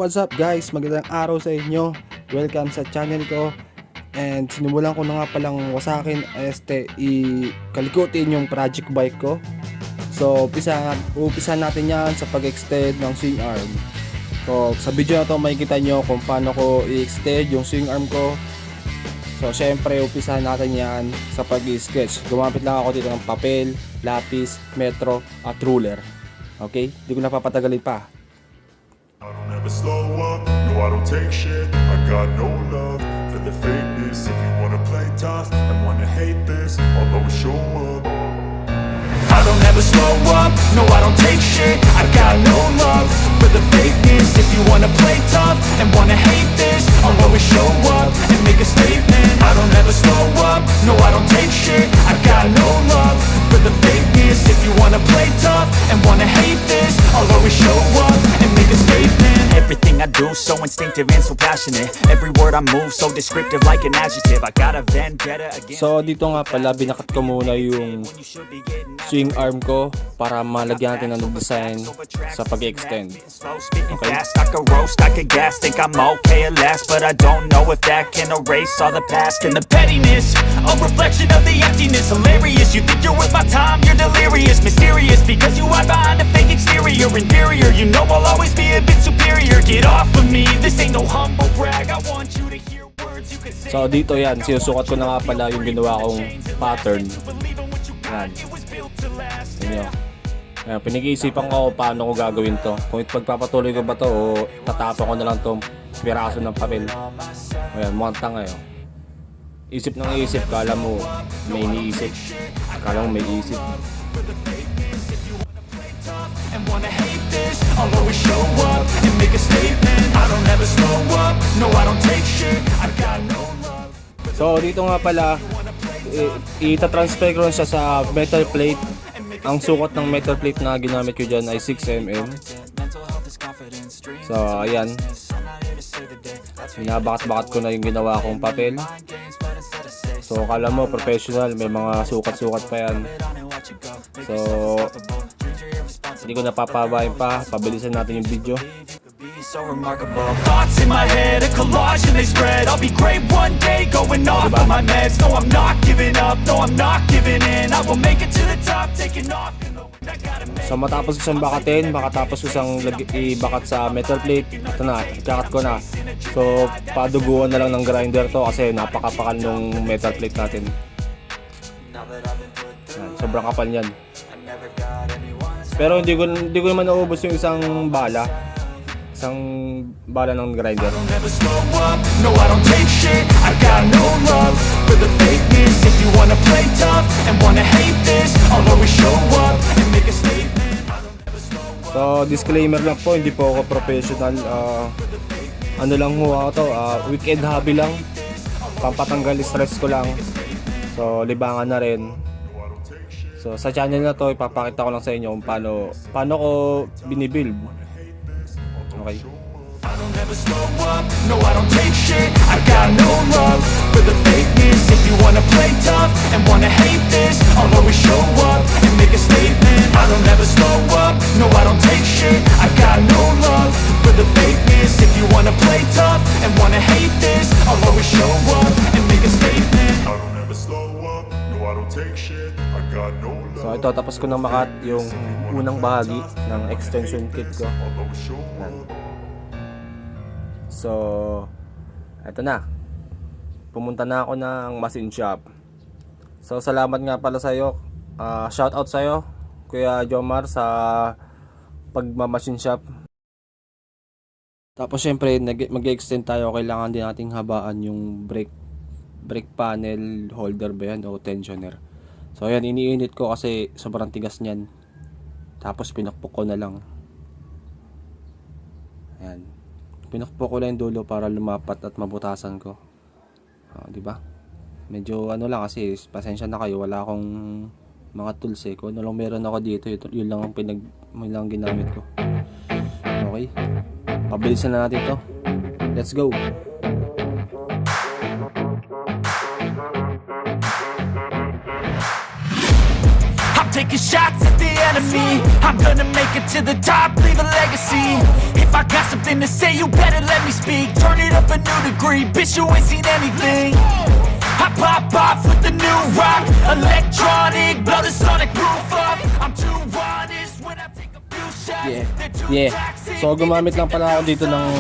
What's up guys? Magandang araw sa inyo. Welcome sa channel ko. And sinimulan ko na nga palang wasakin ikalikutin yung project bike ko. So umpisa natin yan sa pag-extend ng swing arm. So sa video na to makikita nyo kung paano ko i-extend yung swing arm ko. So syempre umpisa natin yan sa pag-sketch. Gumamit lang ako dito ng papel, lapis, metro at ruler. Okay? Hindi ko na papatagalin pa. I don't ever slow up, no I don't take shit. I got no love for the fakeness. If you wanna play tough and wanna hate this, I'll always show up. I don't ever slow up, no I don't take shit. I got no love for the fakeness. If you wanna play tough and wanna hate this, I'll always show up and make a statement. I don't ever slow up, no I don't take shit. I got no love for the fakeness. If you wanna play tough and wanna hate this, I'll always show up and make a statement. Everything I do so instinctive and so passionate. Every word I move so descriptive like an adjective. I got a vendetta against. So dito nga pala binakat ko muna yung swing arm ko para malagyan natin ng design sa pag-extend. Okay. I could roast, I could gas, think I'm okay at last, but I don't know if that can erase all the past and the pettiness. A reflection of the emptiness, hilarious. You think you're worth my time, you're delirious, mysterious because you hide behind a fake exterior, inferior. You know I'll always be a bit superior. Get off of me, this ain't no humble brag. I want you to hear words you can say. So dito yan, sinusukat ko na nga pala yung ginawa kong pattern. Yan. Inyo. Ayan, pinag-iisipan ko paano ko gagawin to. Kung ipagpapatuloy ko ba to o tatapa ko na lang tong piraso ng papel. Ayan, mukhang tanga yun. Isip ng isip, kala mo may iniisip. Kala mo may isip. And wanna hate this, I'll always show up and make a statement. I don't ever slow up, no I don't take shit. I got no love. So dito nga pala itatransfer ko siya sa metal plate. Ang sukat ng metal plate na ginamit ko dyan ay 6mm. So ayan, binabakat-bakat ko na yung ginawa kong papel. So kala mo professional, may mga sukat-sukat pa yan. So hindi ko napapabayin pa, pabilisan natin yung video. So remarkable. Thoughts in my head, a collage and they spread. I'll be great one day, going off on my meds. No, I'm not giving up, no, I'm not giving in. I will make it to the top, taking off. So matapos isang bakatin, makatapos isang ibakat sa metal plate, ito na, ikakat ko na. So paduguan na lang ng grinder to kasi napakapakal nung metal plate natin. Yan, sobrang kapal niyan. Pero hindi ko naman naubos yung isang bala ng grinder. I don't ever slow up, no I don't take shit. I got no love for the fakeness. If you wanna play tough and wanna hate this, I'll always show up and make a statement. I don't ever slow up. So disclaimer lang po, hindi po ako professional. Ano lang ho ako to, weekend hobby lang. Pampatanggal stress ko lang. So libangan na rin. So sa channel na to ipapakita ko lang sa inyo kung paano ko binibuild. Okay. I don't ever slow up, no I don't take shit. I got no love for the fakeness. If you wanna play tough and wanna hate this, I'll always show up and make a statement. I don't ever slow up, no I don't take shit. I got no love for the fakeness. If you wanna play tough and wanna hate this, I'll always show up and make a statement. I don't ever slow up, no I don't take shit. I got no love. So ito, tapos ko nang makat yung unang bahagi ng extension kit ko. Yan. So eto na, pumunta na ako ng machine shop. So salamat nga pala sa'yo, shout out sa'yo Kuya Jomar sa pagmamachine shop. Tapos syempre mag-extend tayo, kailangan din nating habaan yung brake panel holder ba yan o tensioner. So ayan, iniinit ko kasi sobrang tigas niyan. Tapos pinakpok ko na lang. Ayan. Pinakpok ko lang yung dulo para lumapat at mabutasan ko. Di ba? Medyo ano lang kasi, pasensya na kayo, wala akong mga tools eh. Kung ano lang meron ako dito, yun lang ang ginamit ko. Okay. Pabilisan na natin to. Let's go. taking shots at the enemy. I'm gonna make it to the top, leave a legacy. If I got something to say, you better let me speak. Turn it up a new degree, bitch, you ain't seen anything. I pop off with the new rock, electronic, blow the sonic roof up. I'm too honest when I take a few shots. They're too toxic. So gumamit lang pala ako dito ng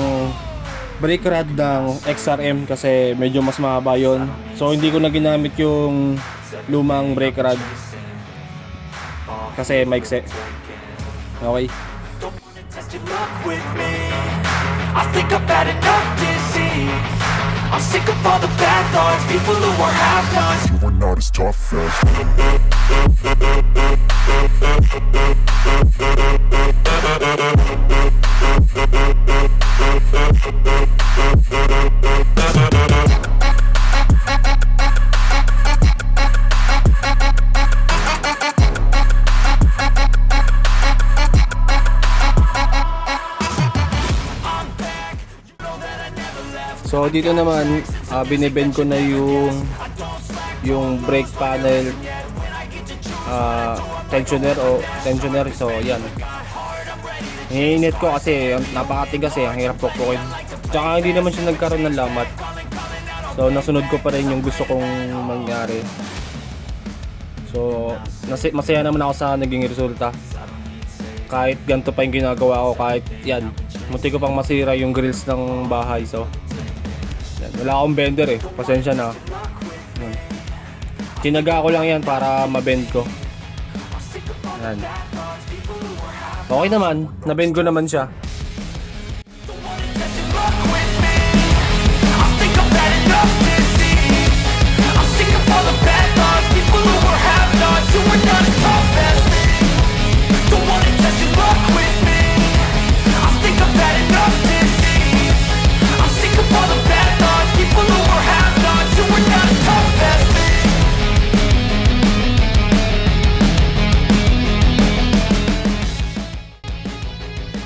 brake rod ng XRM kasi medyo mas mahaba yun. So hindi ko na ginamit yung lumang brake rod kasi maikse. Okay. Test your luck with me. I think I've had enough disease. I'm sick of all the bad thoughts, people who are half-nots. You are not as tough as So dito naman binibend ko na yung brake panel tensioner. So yan, hinihinit ko kasi napakatigas ang hirap pukpukin. Tsaka hindi naman siya nagkaroon ng lamat, so nasunod ko pa rin yung gusto kong mangyari. So masaya naman ako sa naging resulta. Kahit ganito pa yung ginagawa ko, kahit yan, munti ko pang masira yung grills ng bahay. So yan, wala akong bender pasensya na. Yan. Tinaga ko lang yan para mabend ko. Yan. Okay naman, nabend ko naman siya.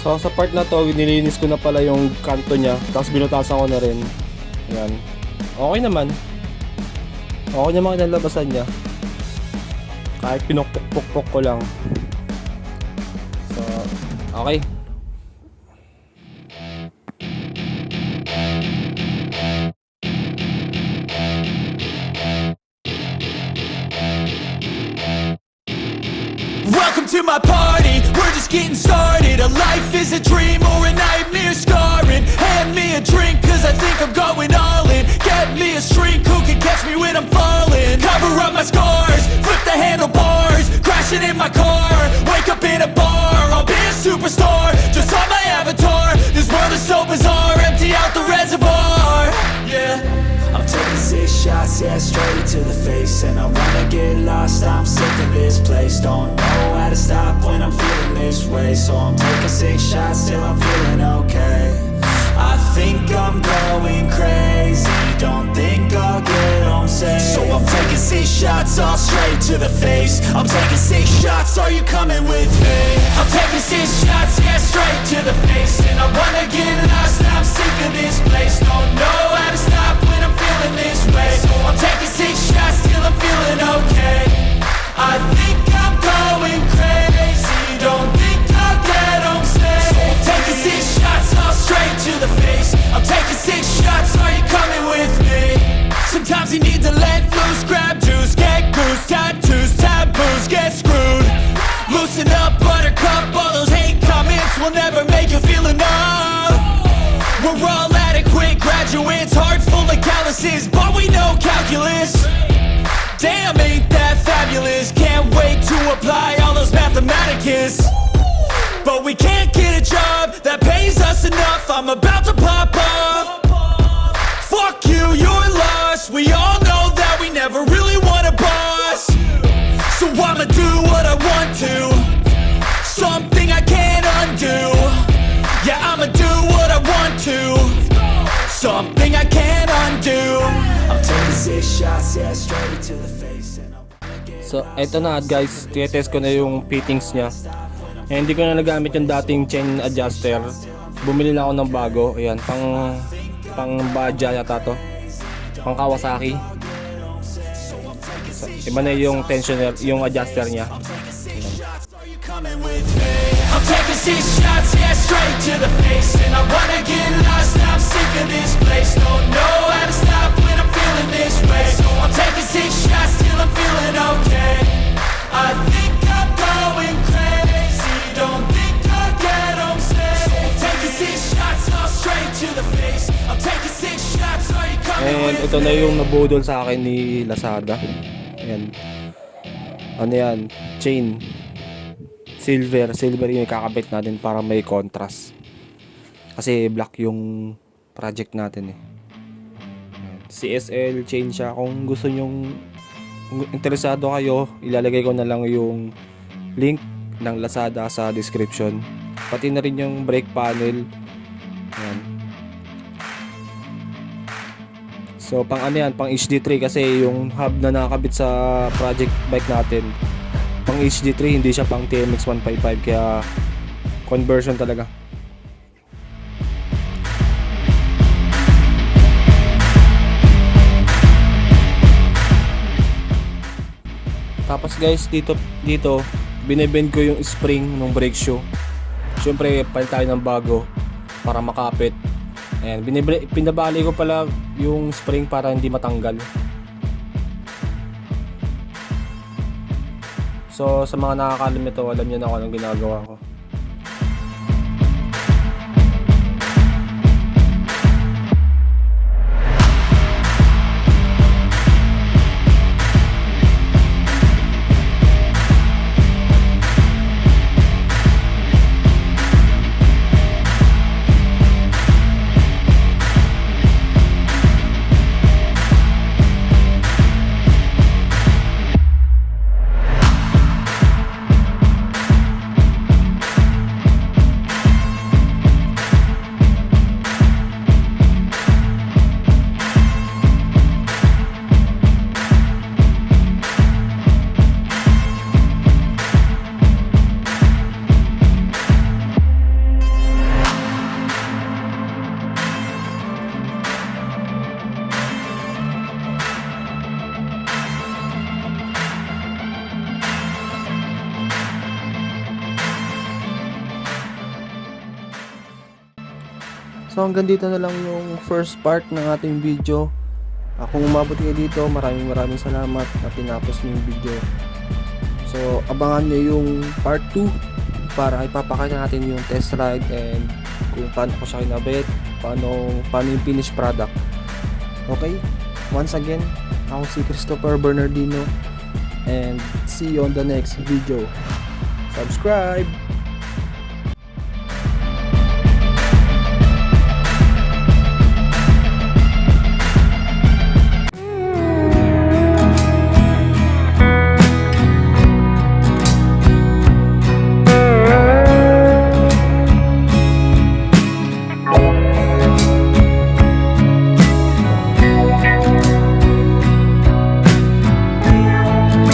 So sa part na to, nilinis ko na pala yung kanto niya, tapos binutasan ko na rin. Yan. Okay naman. Okay naman ang labasan niya. Kahit pinukpok ko lang. So, okay. Welcome to my party, we're just getting started. A life is a dream or a nightmare scarring. Hand me a drink cause I think I'm going all in. Get me a shrink who can catch me when I'm falling. Cover up my scars, flip the handlebars. Crashing in my car, wake up in a bar. I'll be a superstar, just on my avatar. This world is so bizarre, empty out the reservoir. Yeah, I'm taking 6 shots, yeah, straight to the face. And I wanna get lost, I'm sick of this place. Don't know how to stop when I'm feeling this way. So I'm taking 6 shots till I'm feeling okay. I think I'm going crazy, don't think I'll get home safe. So I'm taking 6 shots, all straight to the face. I'm taking 6 shots, are you coming with me? I'm taking 6 shots, yeah, straight to the face. And I wanna get lost, I'm sick of this place. Don't know how to stop when I'm feeling this way. So I'm taking 6 shots till I'm feeling okay. I think I'm going crazy, don't think I'll get home safe. So I'm taking 6 shots, all straight to the face. I'm taking 6 shots, are you coming with me? Sometimes you need to let loose, grab juice, get goose, tattoos, taboos, get screwed. Loosen up, buttercup, all those hate comments will never make you feel enough. We're all adequate graduates, heart full of calluses, but we know calculus. Damn, ain't that fabulous? Can't wait to apply all those mathematicus. But we can't get a job that pays us enough. I'm about to pop off. Fuck you, you're lost. We all know that we never really want a boss. So I'ma do what I want to, something I can't undo. Yeah, I'ma do what I want to, something I can't undo. I'm taking 6 shots, yeah, straight to the face. So eto na guys, tiyetest ko na yung fittings niya. Hindi ko na nagamit yung dating chain adjuster. Bumili na ako ng bago. Ayan, pang Baja yata to. Pang Kawasaki. So, iba na yung tensioner, yung adjuster niya. coming with me? I'm taking 6 shots, yeah, straight to the face. And I wanna get lost, I'm sick of this place. Don't know how to stop when I'm feeling this way. So I'm taking 6 shots till I'm feeling okay. I think I'm going crazy, don't think I'll get home safe. So I'm taking 6 shots, all straight to the face. I'm taking 6 shots, are you coming And with ito me? na yung nabudol sa akin ni Lazada. Ayan. Ano yan? Chain. Silver yung ikakabit natin para may contrast. Kasi black yung project natin eh. Ayan. CSL chain siya. Kung gusto nyong, kung interesado kayo, ilalagay ko na lang yung link ng Lazada sa description. Pati na rin yung brake panel. Ayan. So pang ano yan, pang HD3 kasi yung hub na nakakabit sa project bike natin pang HD3, hindi siya pang TMX 155, kaya conversion talaga. Tapos guys, dito binebend ko yung spring ng brake shoe. Syempre palit tayo ng bago para makapit. Ayan, pinabali ko pala yung spring para hindi matanggal. So sa mga nakakalam nito, alam niyo na kung anong ginagawa ko. So hanggang dito na lang yung first part ng ating video. Kung umabot kayo dito, maraming salamat na tinapos niyo yung video. So abangan nyo yung part 2 para ipapakita natin yung test ride and kung paano ko siya kinabit, paano yung finished product. Okay, once again, ako si Christopher Bernardino and see you on the next video. Subscribe!